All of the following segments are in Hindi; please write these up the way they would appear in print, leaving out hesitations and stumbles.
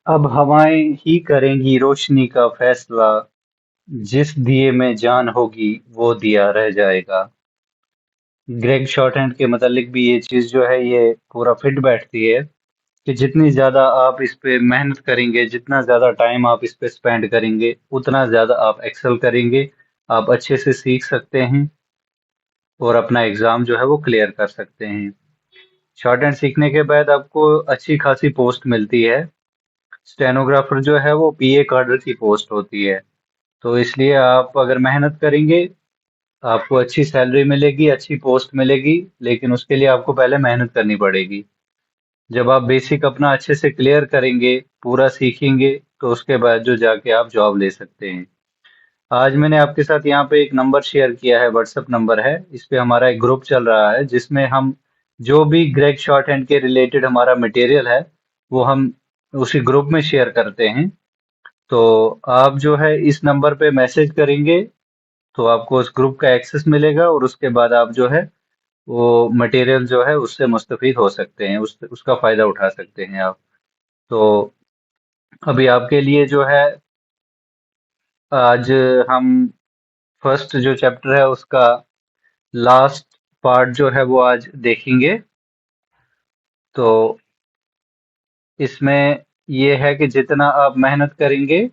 अब हवाएं ही करेंगी रोशनी का फैसला, जिस दिए में जान होगी वो दिया रह जाएगा। ग्रेग शॉर्टहैंड के मतलब भी ये चीज जो है ये पूरा फिट बैठती है कि जितनी ज्यादा आप इस पे मेहनत करेंगे, जितना ज्यादा टाइम आप इस पे स्पेंड करेंगे, उतना ज्यादा आप एक्सेल करेंगे, आप अच्छे से सीख सकते हैं और अपना एग्जाम जो है वो क्लियर कर सकते हैं। शॉर्ट हैंड सीखने के बाद आपको अच्छी खासी पोस्ट मिलती है। स्टेनोग्राफर जो है वो पीए कार्डर की पोस्ट होती है। तो इसलिए आप अगर मेहनत करेंगे, आपको अच्छी सैलरी मिलेगी, अच्छी पोस्ट मिलेगी, लेकिन उसके लिए आपको पहले मेहनत करनी पड़ेगी। जब आप बेसिक अपना अच्छे से क्लियर करेंगे, पूरा सीखेंगे, तो उसके बाद जो जाके आप जॉब ले सकते हैं। आज मैंने आपके साथ यहाँ पे एक नंबर शेयर किया है, व्हाट्सएप नंबर है। इस पे हमारा एक ग्रुप चल रहा है जिसमें हम जो भी ग्रेग शॉर्ट हैंड के रिलेटेड हमारा मटेरियल है वो हम उसी ग्रुप में शेयर करते हैं। तो आप जो है इस नंबर पे मैसेज करेंगे तो आपको उस ग्रुप का एक्सेस मिलेगा और उसके बाद आप जो है वो मटेरियल जो है उससे मुस्तफीद हो सकते हैं, उसका फायदा उठा सकते हैं आप। तो अभी आपके लिए जो है आज हम फर्स्ट जो चैप्टर है उसका लास्ट पार्ट जो है वो आज देखेंगे। तो इसमें ये है कि जितना आप मेहनत करेंगे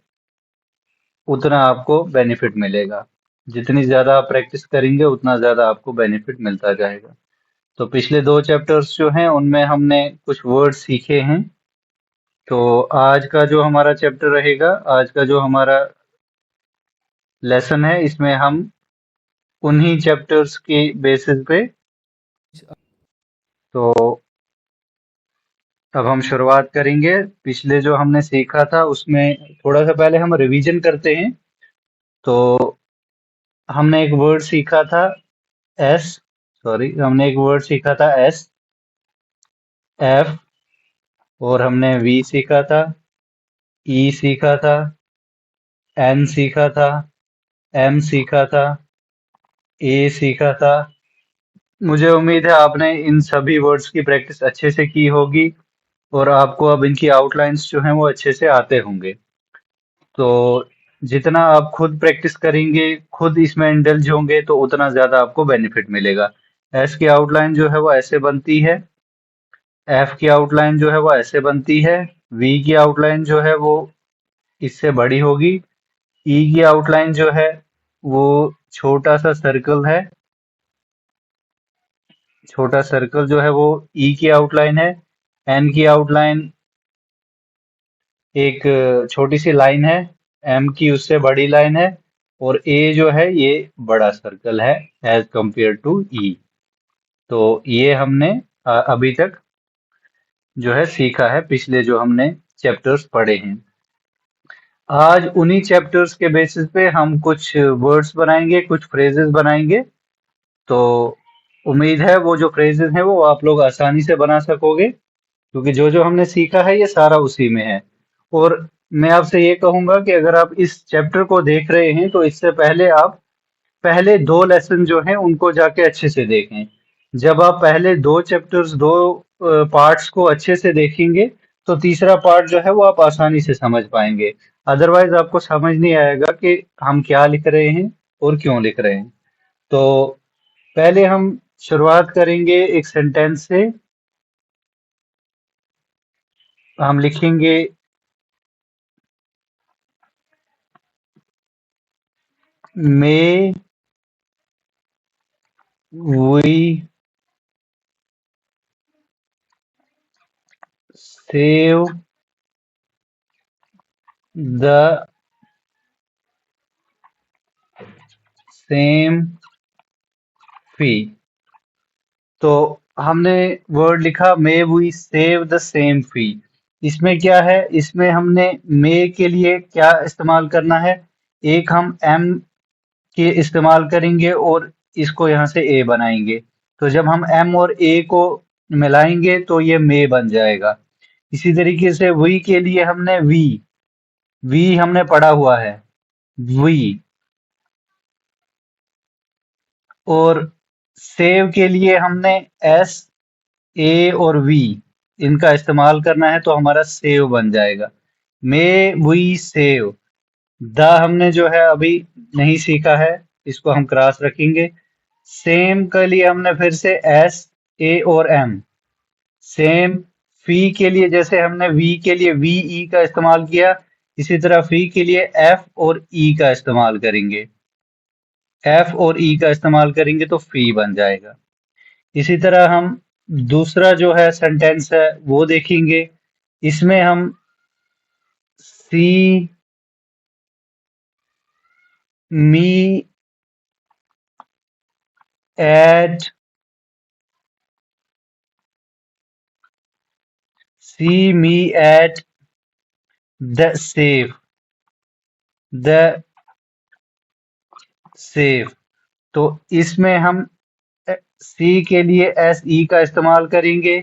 उतना आपको बेनिफिट मिलेगा। जितनी ज्यादा आप प्रैक्टिस करेंगे उतना ज्यादा आपको बेनिफिट मिलता जाएगा। तो पिछले दो चैप्टर्स जो हैं उनमें हमने कुछ वर्ड सीखे हैं। तो आज का जो हमारा चैप्टर रहेगा, आज का जो हमारा लेसन है, इसमें हम उन्हीं चैप्टर्स की बेसिस पे तो अब हम शुरुआत करेंगे। पिछले जो हमने सीखा था उसमें थोड़ा सा पहले हम रिवीजन करते हैं। तो हमने एक वर्ड सीखा था एस, सॉरी, हमने एक वर्ड सीखा था एस, एफ, और हमने वी सीखा था, ई सीखा था, एन सीखा था, एम सीखा था, ए सीखा था। मुझे उम्मीद है आपने इन सभी वर्ड्स की प्रैक्टिस अच्छे से की होगी और आपको अब इनकी आउटलाइंस जो हैं वो अच्छे से आते होंगे। तो जितना आप खुद प्रैक्टिस करेंगे, खुद इसमें इंडल्ज होंगे, तो उतना ज्यादा आपको बेनिफिट मिलेगा। एस की आउटलाइन जो है वो ऐसे बनती है, एफ की आउटलाइन जो है वो ऐसे बनती है, वी की आउटलाइन जो है वो इससे बड़ी होगी, ई की आउटलाइन जो है वो छोटा सा सर्कल है, छोटा सर्कल जो है वो ई की आउटलाइन है। एन की आउटलाइन एक छोटी सी लाइन है, एम की उससे बड़ी लाइन है, और ए जो है ये बड़ा सर्कल है एज कंपेयर टू ई। तो ये हमने अभी तक जो है सीखा है, पिछले जो हमने चैप्टर्स पढ़े हैं। आज उन्हीं चैप्टर्स के बेसिस पे हम कुछ वर्ड्स बनाएंगे, कुछ फ्रेजेस बनाएंगे। तो उम्मीद है वो जो फ्रेजेस हैं वो आप लोग आसानी से बना सकोगे, क्योंकि जो जो हमने सीखा है ये सारा उसी में है। और मैं आपसे ये कहूंगा कि अगर आप इस चैप्टर को देख रहे हैं तो इससे पहले आप पहले दो लेसन जो हैं उनको जाके अच्छे से देखें। जब आप पहले दो चैप्टर्स, दो पार्ट्स को अच्छे से देखेंगे तो तीसरा पार्ट जो है वो आप आसानी से समझ पाएंगे। अदरवाइज आपको समझ नहीं आएगा कि हम क्या लिख रहे हैं और क्यों लिख रहे हैं। तो पहले हम शुरुआत करेंगे एक सेंटेंस से। हम लिखेंगे may we save the same fee. तो हमने वर्ड लिखा may we save the same fee. इसमें क्या है, इसमें हमने मे के लिए क्या इस्तेमाल करना है, एक हम एम के इस्तेमाल करेंगे और इसको यहाँ से ए बनाएंगे। तो जब हम एम और ए को मिलाएंगे तो ये मे बन जाएगा। इसी तरीके से वी के लिए हमने वी, वी हमने पढ़ा हुआ है, वी। और सेव के लिए हमने एस, ए और वी इनका इस्तेमाल करना है तो हमारा सेव बन जाएगा। मे वी सेव। द हमने जो है अभी नहीं सीखा है, इसको हम क्रॉस रखेंगे। सेम के लिए हमने फिर से एस, ए और एम। सेम। फी के लिए जैसे हमने वी के लिए वी ई का इस्तेमाल किया, इसी तरह फी के लिए एफ और ई का इस्तेमाल करेंगे। एफ और ई का इस्तेमाल करेंगे तो फी बन जाएगा। इसी तरह हम दूसरा जो है सेंटेंस है वो देखेंगे। इसमें हम see me at see me at the safe. The safe. तो इसमें हम सी के लिए एस ई का इस्तेमाल करेंगे।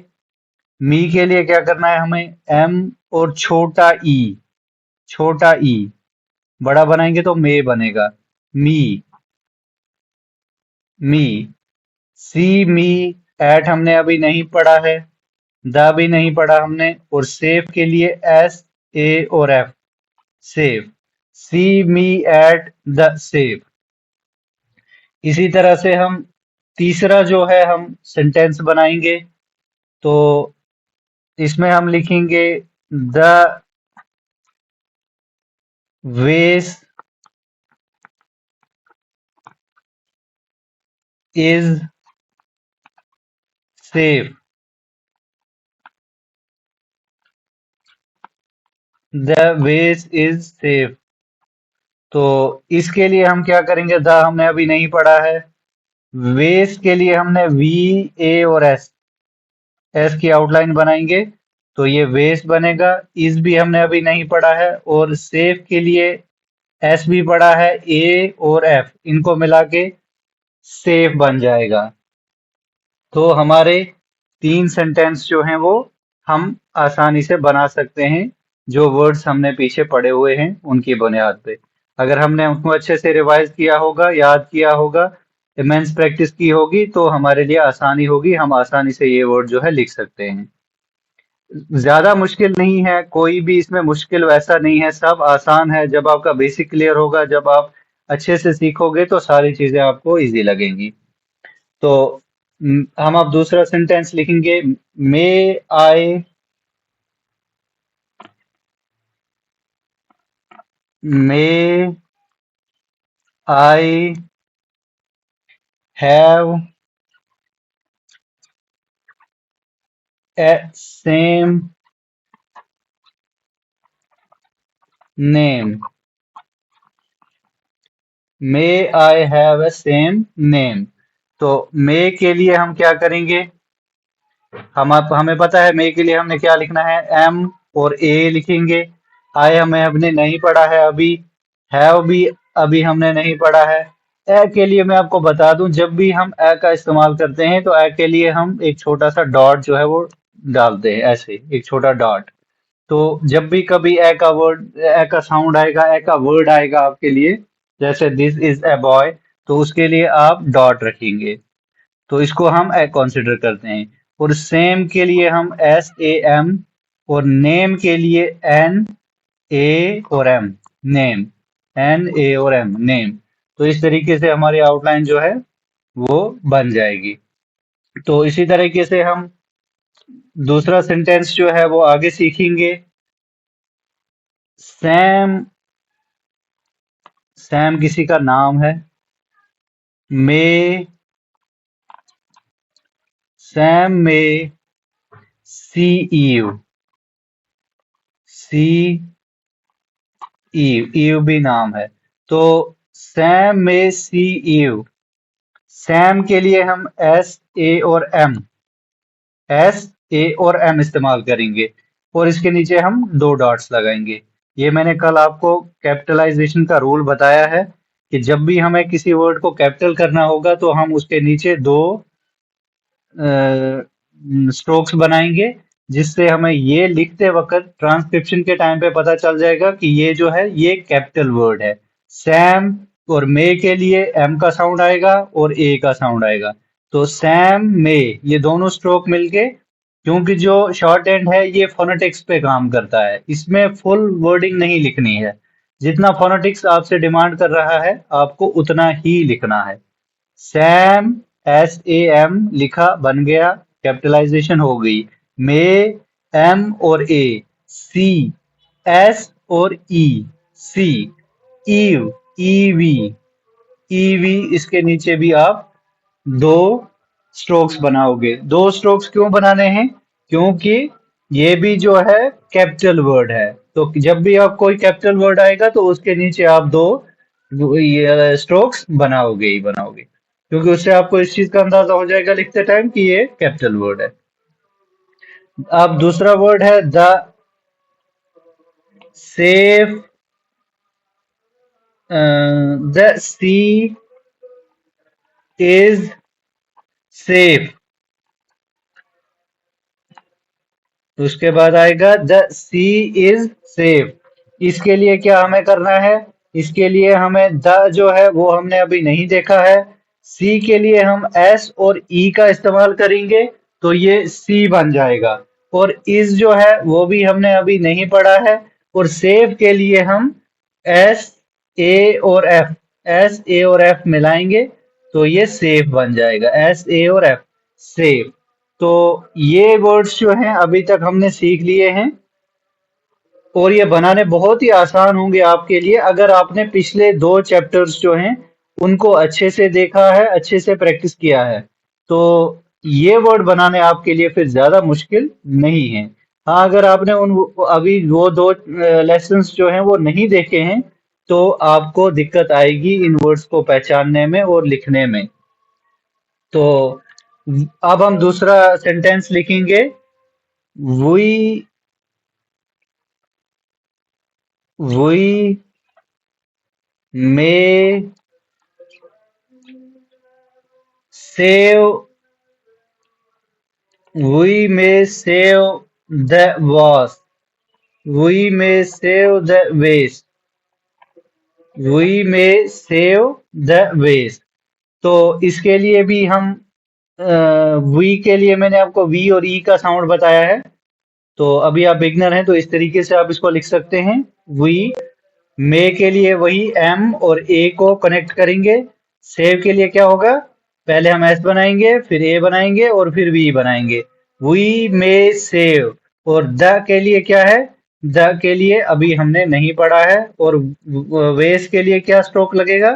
मी के लिए क्या करना है हमें, एम और छोटा ई। छोटा ई बड़ा बनाएंगे तो मे बनेगा। मी। मी। सी मी एट हमने अभी नहीं पढ़ा है, द भी नहीं पढ़ा हमने, और सेफ के लिए एस, ए और F. Safe. See me at the safe. इसी तरह से हम तीसरा जो है हम सेंटेंस बनाएंगे। तो इसमें हम लिखेंगे द वेस इज सेफ। द वेस इज सेफ। तो इसके लिए हम क्या करेंगे, द हमने अभी नहीं पढ़ा है। वेस के लिए हमने वी, ए और एस, एस की आउटलाइन बनाएंगे तो ये वेस बनेगा। इस भी हमने अभी नहीं पढ़ा है, और सेफ के लिए एस भी पढ़ा है, ए और एफ इनको मिला के सेफ बन जाएगा। तो हमारे 3 सेंटेंस जो हैं वो हम आसानी से बना सकते हैं, जो वर्ड्स हमने पीछे पढ़े हुए हैं उनकी बुनियाद पे। अगर हमने उनको अच्छे से रिवाइज किया होगा, याद किया होगा, इमेंस प्रैक्टिस की होगी तो हमारे लिए आसानी होगी, हम आसानी से ये वर्ड जो है लिख सकते हैं। ज्यादा मुश्किल नहीं है, कोई भी इसमें मुश्किल वैसा नहीं है, सब आसान है। जब आपका बेसिक क्लियर होगा, जब आप अच्छे से सीखोगे तो सारी चीजें आपको इजी लगेंगी। तो हम अब दूसरा सेंटेंस लिखेंगे। May I may I have a same name. May I have a same name. तो मे के लिए हम क्या करेंगे, हमें पता है मे के लिए हमने क्या लिखना है, एम और ए लिखेंगे। आई हमें हमने नहीं पढ़ा है अभी। हैव भी अभी हमने नहीं पढ़ा है। ए के लिए मैं आपको बता दूं, जब भी हम ए का इस्तेमाल करते हैं तो ए के लिए हम एक छोटा सा डॉट जो है वो डालते हैं, ऐसे एक छोटा डॉट। तो जब भी कभी ए का वर्ड, ए का साउंड आएगा, ए का वर्ड आएगा आपके लिए, जैसे दिस इज ए बॉय, तो उसके लिए आप डॉट रखेंगे। तो इसको हम ए कंसिडर करते हैं। और सेम के लिए हम एस, ए, एम, और नेम के लिए एन, ए और एम। नेम। एन, ए और एम, नेम। तो इस तरीके से हमारी आउटलाइन जो है वो बन जाएगी। तो इसी तरीके से हम दूसरा सेंटेंस जो है वो आगे सीखेंगे। सैम। सैम किसी का नाम है। मे सैम में सी ईव। सी ईव, ईव भी नाम है। तो सैम में सी ईव। सैम के लिए हम एस, ए और एम, एस, ए और एम इस्तेमाल करेंगे, और इसके नीचे हम 2 डॉट्स लगाएंगे। ये मैंने कल आपको कैपिटलाइजेशन का रूल बताया है कि जब भी हमें किसी वर्ड को कैपिटल करना होगा तो हम उसके नीचे 2 स्ट्रोक्स बनाएंगे, जिससे हमें ये लिखते वक्त ट्रांसक्रिप्शन के टाइम पे पता चल जाएगा कि ये जो है ये कैपिटल वर्ड है। सैम और मे के लिए एम का साउंड आएगा और ए का साउंड आएगा। तो सैम, मे, ये दोनों स्ट्रोक मिलके क्योंकि जो शॉर्ट हैंड है ये फोनेटिक्स पे काम करता है, इसमें फुल वर्डिंग नहीं लिखनी है। जितना फोनेटिक्स आपसे डिमांड कर रहा है आपको उतना ही लिखना है। सैम, SAM लिखा, बन गया, कैपिटलाइजेशन हो गई। मे, M और A, सी, S और E, सी। ईव, EV इसके नीचे भी आप दो स्ट्रोक्स बनाओगे। दो स्ट्रोक्स क्यों बनाने हैं? क्योंकि ये भी जो है कैपिटल वर्ड है, तो जब भी आप कोई कैपिटल वर्ड आएगा तो उसके नीचे आप दो ये स्ट्रोक्स बनाओगे ही बनाओगे, क्योंकि उससे आपको इस चीज का अंदाजा हो जाएगा लिखते टाइम कि ये कैपिटल वर्ड है। अब दूसरा वर्ड है the safe, the sea is safe. उसके बाद आएगा द सी इज सेफ। इसके लिए क्या हमें करना है? इसके लिए हमें द जो है वो हमने अभी नहीं देखा है। सी के लिए हम एस और ई का इस्तेमाल करेंगे तो ये सी बन जाएगा। और इज जो है वो भी हमने अभी नहीं पढ़ा है। और सेफ के लिए हम एस ए और एफ मिलाएंगे तो ये सेफ बन जाएगा। SAऔर F, सेफ। तो ये वर्ड्स जो हैं अभी तक हमने सीख लिए हैं, और ये बनाने बहुत ही आसान होंगे आपके लिए अगर आपने पिछले दो चैप्टर्स जो हैं उनको अच्छे से देखा है, अच्छे से प्रैक्टिस किया है। तो ये वर्ड बनाने आपके लिए फिर ज्यादा मुश्किल नहीं है। हाँ, अगर आपने उन अभी वो दो लेसन्स जो हैं वो नहीं देखे हैं तो आपको दिक्कत आएगी इन वर्ड्स को पहचानने में और लिखने में। तो अब हम दूसरा सेंटेंस लिखेंगे। We we may save, we may save the was, we may save the waste, we may save the waste। तो इसके लिए भी हम वी के लिए मैंने आपको वी और ई का साउंड बताया है। तो अभी आप बिगनर हैं तो इस तरीके से आप इसको लिख सकते हैं। वी मे के लिए वही एम और ए को कनेक्ट करेंगे। सेव के लिए क्या होगा? पहले हम एस बनाएंगे, फिर ए बनाएंगे और फिर वी बनाएंगे। We may save. और द के लिए क्या है? द के लिए अभी हमने नहीं पढ़ा है। और वेस के लिए क्या स्ट्रोक लगेगा?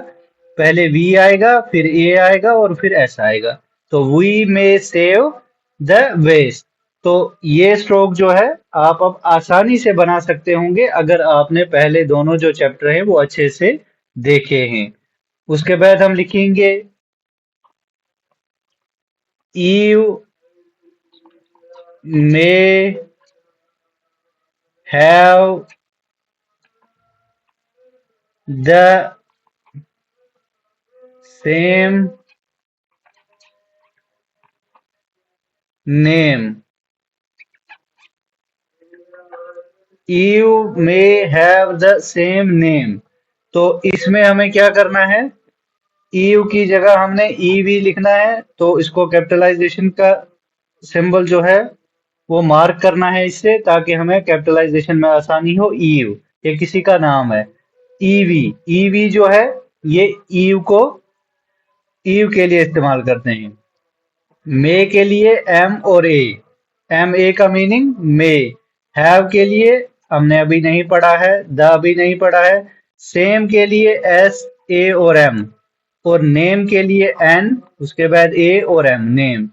पहले वी आएगा, फिर ए आएगा और फिर एस आएगा। तो we may save the waste. तो ये स्ट्रोक जो है आप अब आसानी से बना सकते होंगे अगर आपने पहले दोनों जो चैप्टर हैं वो अच्छे से देखे हैं। उसके बाद हम लिखेंगे Eve may have the same name. Eve may have the same name. तो इसमें हमें क्या करना है? ईव की जगह हमने ईवी लिखना है, तो इसको कैपिटलाइजेशन का सिंबल जो है वो मार्क करना है इससे, ताकि हमें कैपिटलाइजेशन में आसानी हो। ईव ये किसी का नाम है। ईवी, ईवी जो है ये ईव को ईव के लिए इस्तेमाल करते हैं। मे के लिए एम और ए, एम ए का मीनिंग मे। हैव के लिए हमने अभी नहीं पढ़ा है, द अभी नहीं पढ़ा है। सेम के लिए SAऔर M। और नेम के लिए N, उसके बाद A और M, नेम।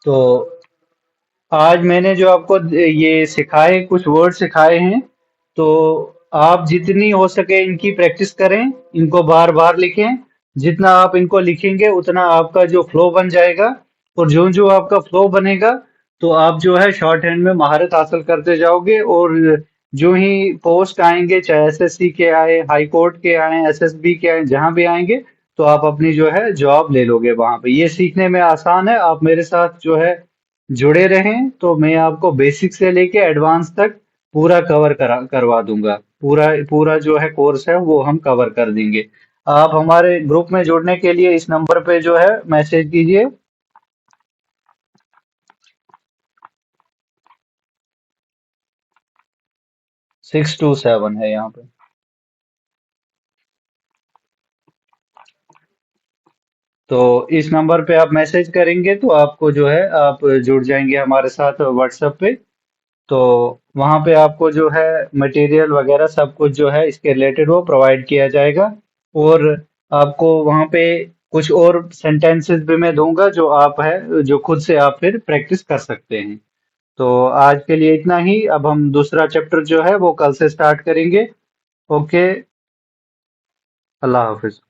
तो आज मैंने जो आपको ये सिखाए, कुछ वर्ड सिखाए हैं, तो आप जितनी हो सके इनकी प्रैक्टिस करें, इनको बार बार लिखें। जितना आप इनको लिखेंगे उतना आपका जो फ्लो बन जाएगा। और जो जो आपका फ्लो बनेगा तो आप जो है शॉर्ट हैंड में महारत हासिल करते जाओगे। और जो ही पोस्ट आएंगे, चाहे SSC के आए, हाई कोर्ट के आए, SSB के आए, जहां भी आएंगे तो आप अपनी जो है जॉब ले लोगे वहां पे। ये सीखने में आसान है। आप मेरे साथ जो है जुड़े रहें तो मैं आपको बेसिक से लेके एडवांस तक पूरा करवा दूंगा। पूरा पूरा जो है कोर्स है वो हम कवर कर देंगे। आप हमारे ग्रुप में जुड़ने के लिए इस नंबर पे जो है मैसेज कीजिए। 627 है यहाँ पे। तो इस नंबर पे आप मैसेज करेंगे तो आपको जो है आप जुड़ जाएंगे हमारे साथ व्हाट्सएप पे। तो वहां पे आपको जो है मटेरियल वगैरह सब कुछ जो है इसके रिलेटेड वो प्रोवाइड किया जाएगा। और आपको वहां पे कुछ और सेंटेंसेस भी मैं दूंगा जो आप है जो खुद से आप फिर प्रैक्टिस कर सकते हैं। तो आज के लिए इतना ही। अब हम दूसरा चैप्टर जो है वो कल से स्टार्ट करेंगे। ओके। अल्लाह हाफिज।